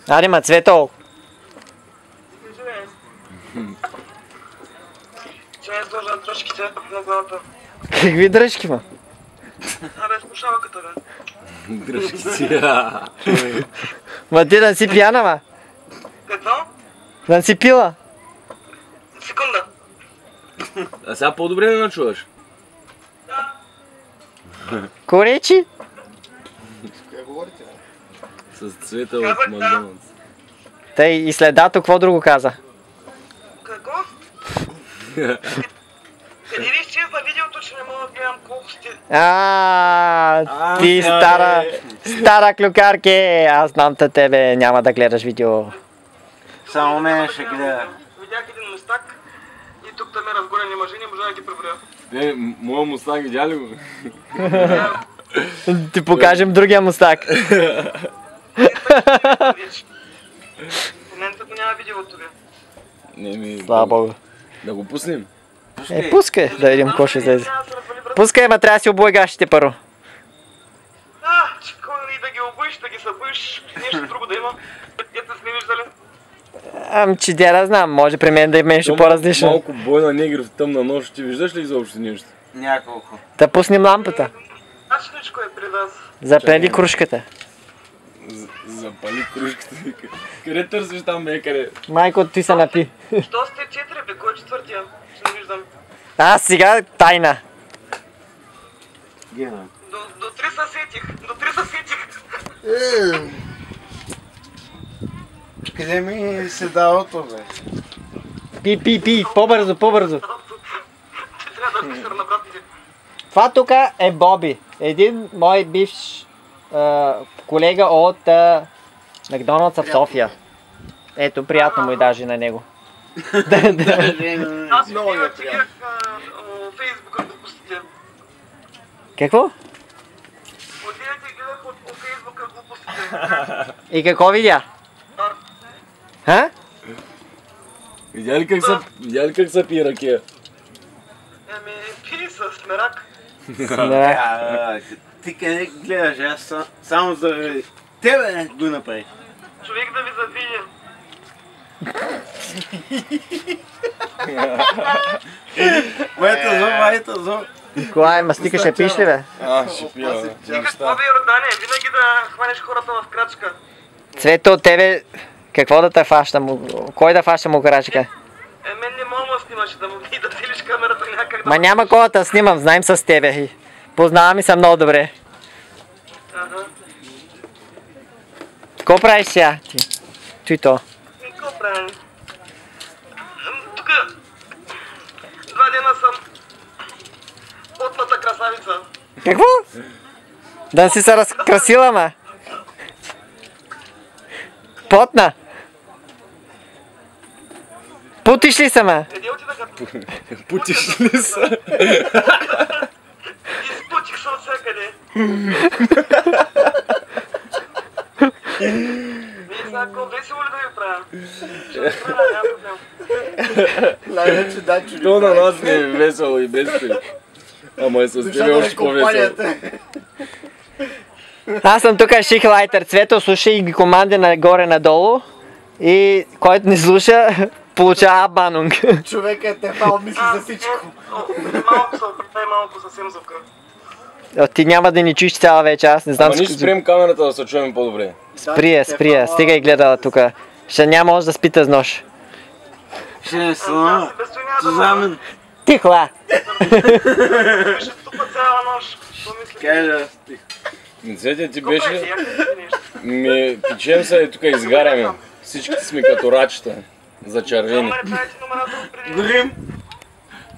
Аре, ма, Цвето! Че не сложа дръжките на главата. Какви дръжки, ма? Абе, слушалката, бе. Дръжки си. Ма ти да си пияна, ма? Какво? Да си пила? Секунда. А сега по-добре не начуваш. Коречи? С Цвета от Макдоналдс. Тъй и следато, какво друго каза? Какво? Къде ви изчезна видеото, че не мога да гледам колко сте... Ти стара клюкарке, аз знам те тебе, няма да гледаш видео. Само мене ще гледа. Видях един мустак и тук там е разгорени мъжи, не можа да ги преброя. Моя мустак видя ли го? Ти покажем другия мустак. В момента го няма видеото ви. Не ми... Слава Богу. Да го пуснем? Пускай, да видим какво ще излезе. Пускай, ма трябва да си облагашите първо. Че и да ги обуиш, да ги събуиш, нещо друго да има. Ето сме виждали. Че да знам, може при мен да има нещо по-различно. Малко бойна негри в тъмна нощ, ти виждаш ли изобщо нещо? Няколко. Да пуснем лампата. Начиничко е при вас. Запали кружката. Запали кружката. Къде търсиш там, бе, къде? Майко, ти се напи. Що сте 4, бе? Кой е четвъртия? Ще не виждам. Сега тайна. До 3 се сетих. До 3 се сетих. Къде ми се давото, бе? Пи, по-бързо. Че трябва да писар на братите. Това тук е Боби. Един мой бивш колега от Макдоналдс в София. Ето, приятно му и даже на него. Аз отивах, че гледах Фейсбука глупостите. Какво? Отивах и гледах от Фейсбука глупостите. И какво видя? Ха? Видя ли как са пие ракия? Пи с смерак. Ти къде гледаш? Аз само заради тебе го направих. Човек да ви завиде. Майта зо. Кога е мастика, ще пиш ли, бе? Ще пия, бе. Ти какво бе, Йордане? Винаги да хванеш хората в крачка. Цвето от тебе, какво да те фаща? Кой да фаща му гаражика? Мен не мога да снимаш и да целиш камерата някак да... Ма няма кога да снимам, знаем с тебе. Познаваме се много добре. Какво правиш сега? Той то. Какво правим? Тук 2 дена съм потната красавица. Какво? Да си се разкрасила, ма. Потна. Путиш ли се, ма? Къде отидаха? Путиш ли са? Изпучих се от всякъде. Вие сега какво весело ли да ви правя? Ще ви правя, няма проблем. Най-вече да, че То на нас не е весело и без теб. Ама е с тебе още по-весело. Аз съм тук шихлайтер. Цвето слуша и ги команди нагоре-надолу. И който не слуша, получава банунг. Човекът е фал, мисли за всичко. Най-малко съвсем звука. Ти няма да ни чуеш цяла вече, аз не знам. Ама ние ще спрем камерата да се чуем по-добре. Сприя, стига и гледала тука. Ще няма може да спите с нощ. Ще не съм. Сузамен. Тихо, а! Ще тупа цяла нощ. Кажа, Цветя ти беше... Пичем се и тук изгаряме. Всичките сме като рачета. Зачервени. Грим.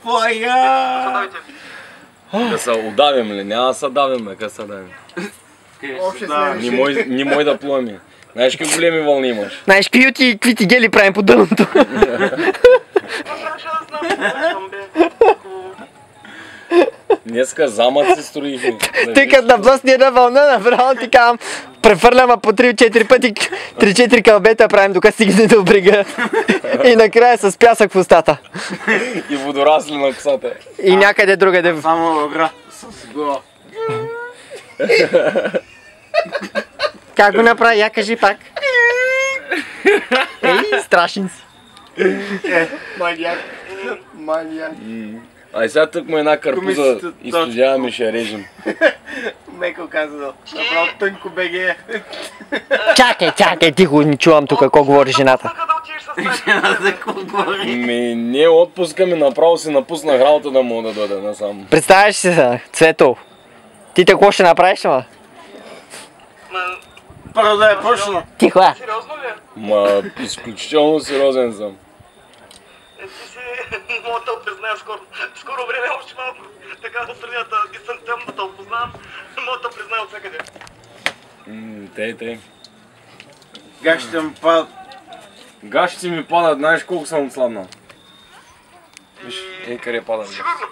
Флая. Да се удавим ли? Няма да се давим, бе, къде се давим. Не мой да плъми. Знаеш какви големи вълни имаш? Знаеш, какви ти гели правим по дъното? Днеска замък се строихме. Тъй като наблъсни една вълна, направо ти казвам, префърляме по 3-4 пъти, 3-4 кълбета правим, докато стигне до брега. И накрая с пясък в устата. И водорасли на косата. И някъде другаде. Само игра с глава. Как го направи? Я кажи пак. Ей, страшен си. Маняк. Маняк. Ай сега тук му една карпуза Комисията изтожаваме и ще я режем. Меко казано. Направо тънко БГ. Чакай, тихо, не чувам тук какво говори жената. Нека да отидеш с страйката. За какво говори? Не отпуска ми, направо си напуснах работа да мога да дойда насам. Представяш си се, Цвето. Ти какво ще направиш, ама? Ма, Първо да е почна. Тихо, сериозно ли е? Ма, изключително сериозен съм. Ти си, мога да те призная скоро време, още малко така отстрани да дистантирам, да те опознавам, мога да призная от всякъде. Тей. Гащите му падат. Гащите ми падат, знаеш колко съм отслабнал. Виж, къде падат. Сигурно.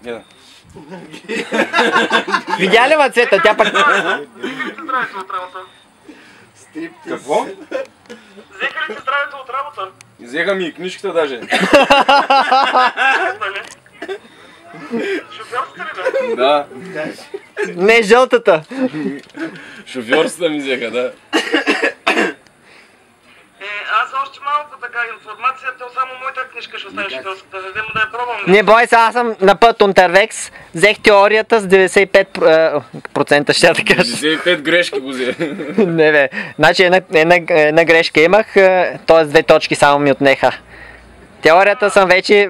Гледа. Видя ли ма Цвета? Тя пък... Взеха ли ти здравето от работа? Какво? Взеха ли ти здравето от работа? Взеха ми и книжката даже. Нали? Шофьорска ли бе? Да, Не, жълтата. шофьорствата ми взеха, да. Аз още малко така информация, то само моята книжка ще остане шофьорската, да взема да я пробвам. Не бой се, аз съм на път Унтервекс. Взех теорията с 95% ще я да кажа. 95 грешки го взе. Не бе, значи една грешка имах, т.е. 2 точки само ми отнеха. Теорията съм вече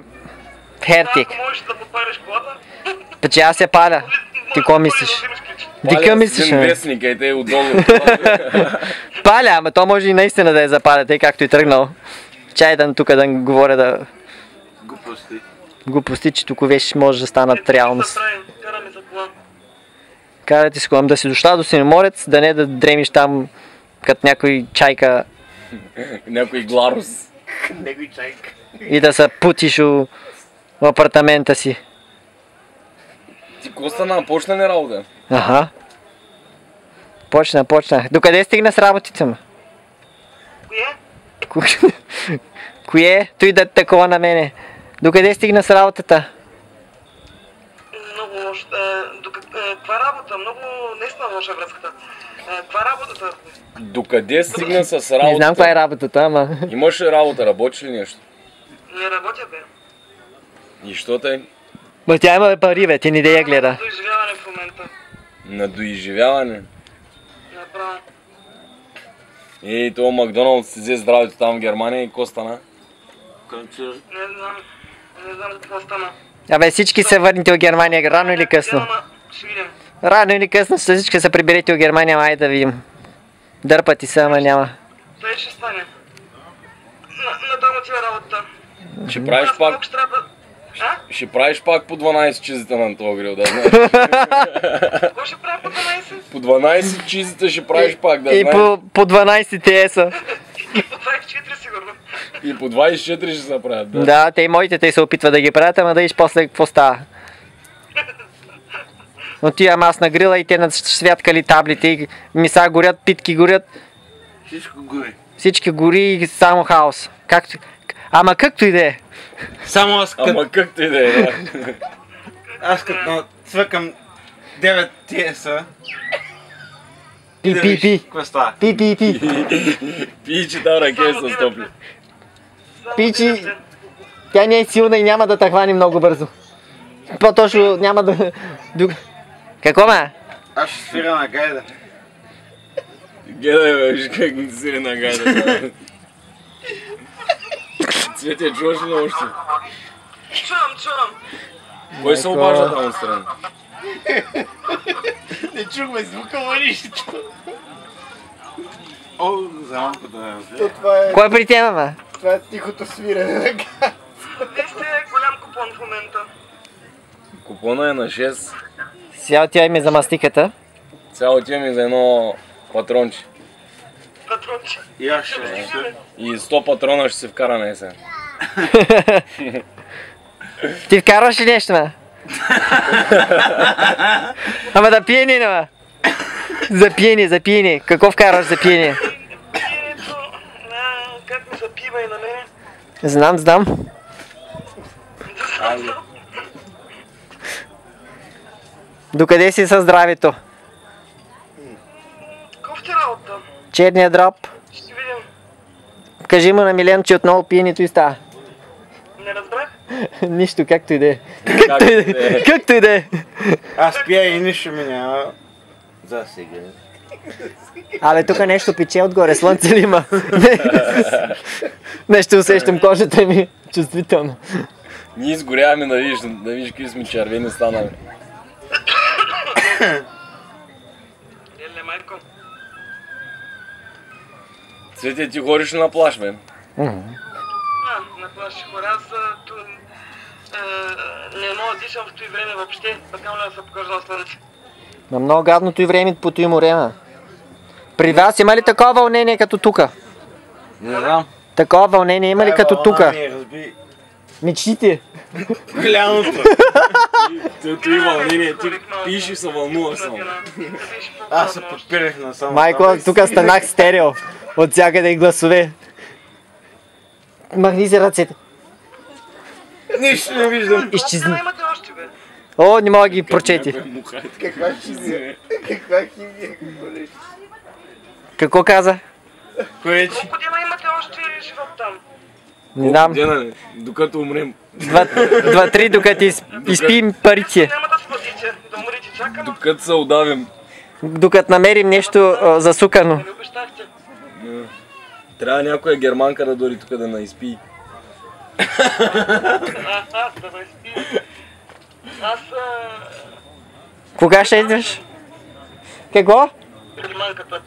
хертик. Ако можеш да подпалиш колата, Че аз я паля. Ти какво мислиш? Дика мислиш, Един бе? вестник, ей те отдолу. Паля, ама то може и наистина да я запаля, тъй както и тръгнал. Чай да тук да говоря да Глупости. глупости, че тук вещи може да станат реалност. Караме за кола. Карате с колам да си дошла до Синеморец, да не да дремиш там като някой чайка Някой гларус. Него и чайка. и да се путиш в апартамента си. Ти какво стана? Почна ли работа? Аха. Почна. Докъде стигна с работите му? Кое? Кое? Той да такова на мене. Докъде стигна с работата? Много лош. Каква работа? Много наистина лоша връзката. Каква работата? Докъде стигна с работата? Не знам каква е работата, ама... Имаш ли работа? Работиш ли нещо? Не работя, бе. И що тъй? Ма тя има пари, бе, ти не да я гледа. До изживяване в момента. На доизживяване. Направо. И това Макдоналдс си взе здравето там в Германия и какво стана? Кончер. Не знам какво стана. Абе, всички се върнете от Германия, рано или късно. Ама, ще видим. Рано или късно всички се приберете от Германия, ама айде да видим. Дърпати се, ама няма. Той ще стане. На там отива работата. Ще правиш Аз пак, малко ще трябва... А? ще правиш пак по 12 чизите на този грил, да знаеш. Какво ще правя по 12? По 12 чизите ще правиш пак, да И знаеш. по 12 ТС-а. И по 24 сигурно. И по 24 ще се правят, да. Да, те и моите, те се опитват да ги правят, ама да иш после какво става. Отивам аз на грила и те насвяткали таблите и миса горят, питки горят, Всичко гори. всички гори и само хаос. Както... Ама както и да е. Само аз като... Ама както и да е, да. Аз като цвъкам 9 TS-а. Пи. Какво става? Пи. Пи, че там ръке с топли. Пичи, тя не е силна и няма да те хвани много бързо. По-точно няма да... Какво ме? Аз ще свира на гайда. Гледай, бе, виж как ми си на гайда. Цветя, чуваш ли още? Чувам. Кой се обажда там отстрани? Не чухме звука, ма нищо. О, за малко да разбира. Кой е при тебе, ме? Това е тихото свирене на гайда. Вие сте голям купон в момента. Купона е на 6. Сега тя ми за мастиката. Цяло отивам и за едно патронче. Патронче. И аз ще И 100 патрона ще се вкара на есен. Ти вкарваш ли нещо, ме? Ама да пиени, ме. За пиени. Какво вкарваш за пиени? Пиенето, как ми запива и на мене. Знам. Докъде си със здравето? Кофти работа. Черния дроб. Ще видим. Кажи му на Милен, че отново пиенето и става. Не разбрах. Нищо, както и да е. Както и да е. Както и да е. Аз пия и нищо ми няма. За сега. Абе, тук нещо пече отгоре, слънце ли има? Нещо усещам, кожата ми чувствително. Ние изгоряваме, да видиш какви сме червени станали. Еле, майко. Цветя, ти ходиш на плаж, бе. На плаж ще хора, аз не мога да дишам в това време въобще, така ли да се покажа на слънце. На много гадното и време по той морема. При вас има ли такова вълнение като тука? Не знам. Такова вълнение има ли като тука? Мечтите. Голямото. Цето и вълнение, ти пиш и се вълнуваш само. Аз се подпирах на само. Майко, тук станах стерео. От всякъде и гласове. Махни се ръцете. Нищо не виждам. Изчезни. Имате още, бе. О, не мога ги прочети. Каква химия? Каква химия? Какво каза? Кое? Колко дена имате още живот там? Не знам. Дена, докато умрем. 2-3 докато изпием парите. Няма да спасите, да умрете, чакам. Докато се удавим. Докато намерим нещо засукано. Не обещахте. Трябва някоя германка да дори тук да наизпи. Да ме спи. Аз... Кога ще идваш? Какво? Германката.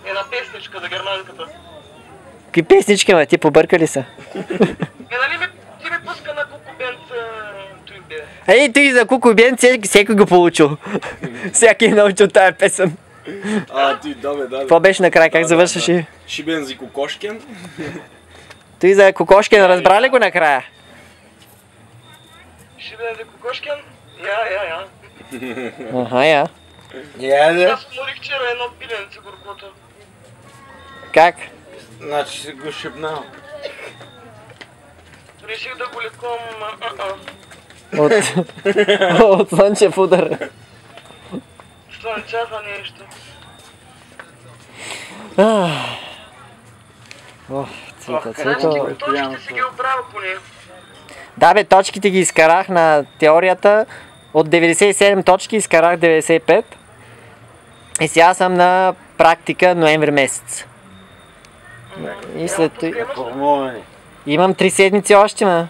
Една песничка за германката. Какви песнички, ма? Ти побърка ли са? Нали ти ми пуска на Кукубент Туйбе? Ей, ти за Кукубент всеки го получил. Всеки е научил тая песен. Ти, да. Какво беше накрая? Как завършваше? Шибен за Кокошкен. Той за Кокошкен разбра ли го накрая? Шибен за Кукошкен? Я. Аха, я. Яде. Аз уморих вчера едно пиленце горкото. Как? Значи си го шепнал. Реших да го лекувам От слънчев удар. слънча за нещо. Цвета. Точките си ги оправя поне. Да бе, точките ги изкарах на теорията. От 97 точки изкарах 95. И сега съм на практика ноември месец. И след това... Имам 3 седмици още, ма.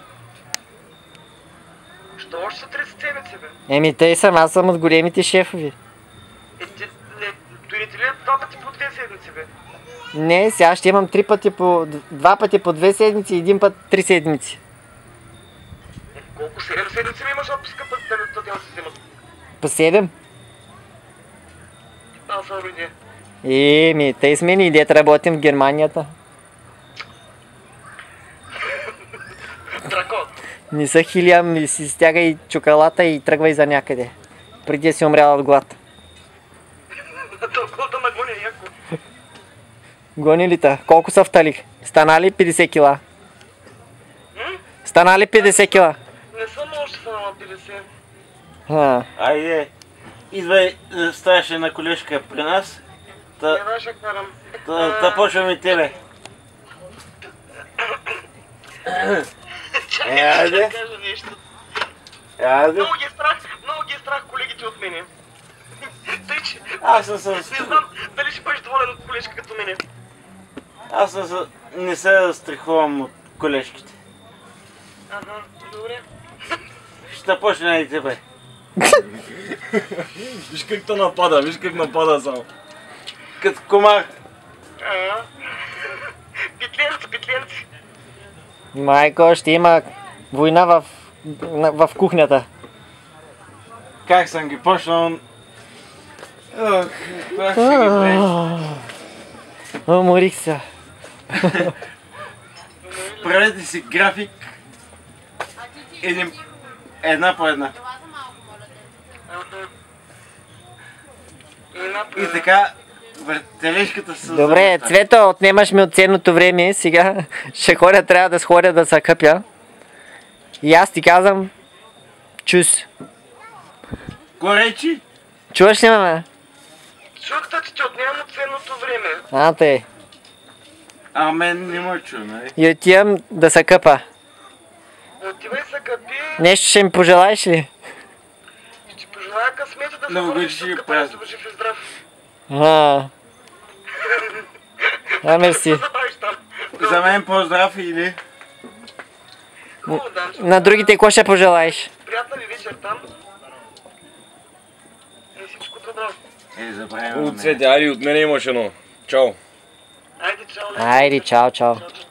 Що още са 30 седмици, бе? Еми, тъй съм, аз съм от големите шефови. Дойдете ли 2 пъти по 2 седмици, бе? Не, сега ще имам 2 пъти по 2 седмици и 1 път 3 седмици. Колко 7 седмици ми имаш отпуска, път да те се вземат? По 7? Аз съм роди. Еми, тъй сме ни идеята работим в Германията. Дракон. Не са хилиям, ми си стягай чоколата и тръгвай за някъде. Преди да си умряла от глад. Толкова да нагоня яко. Гони ли та? Колко са вталих? Стана ли 50 кила? Стана ли 50 кила? Не съм още са на 50. Айде. Идвай, ставаше на колежка при нас. Не ще карам. Та почваме тебе. Чакай, айде. ще кажа нещо. Айде. Много ги е страх колегите от мене. Тъй, че Аз съм не знам дали ще бъдеш доволен от колежка като мене. Аз не се страхувам от колежките. Добре. Ще почне и тебе. Виж как те напада само. Като комар. Петленци. Майко, ще има война в кухнята. Как съм ги почнал? Ох, това ще ги правиш. Уморих се. Правете си график. Една по една. И така, въртележката се... Добре, Цвето, отнемаш ми от ценното време. Сега ще ходя, трябва да сходя да се къпя. И аз ти казвам, чус. Ко речи? Чуваш ли ме? Чухте, че ти отнемам от ценното време. Те. А мен не ме чу, нали? И отивам да се къпа. Отивай се къпи, Нещо ще ми пожелаеш ли? ще ти пожелая късмета да се Много върнеш години от къпането празник. жив и здрав. Мерси. Да забравиш там. За мен поздрав или? Хубаво, Данчо. На другите какво ще пожелаеш? Приятна ви вечер там. И всичко добро. Забравяме О, на мен. Цвети, айде от мене имаш едно. Чао. Айде, чао. Айде, чао, чао. Чао, чао.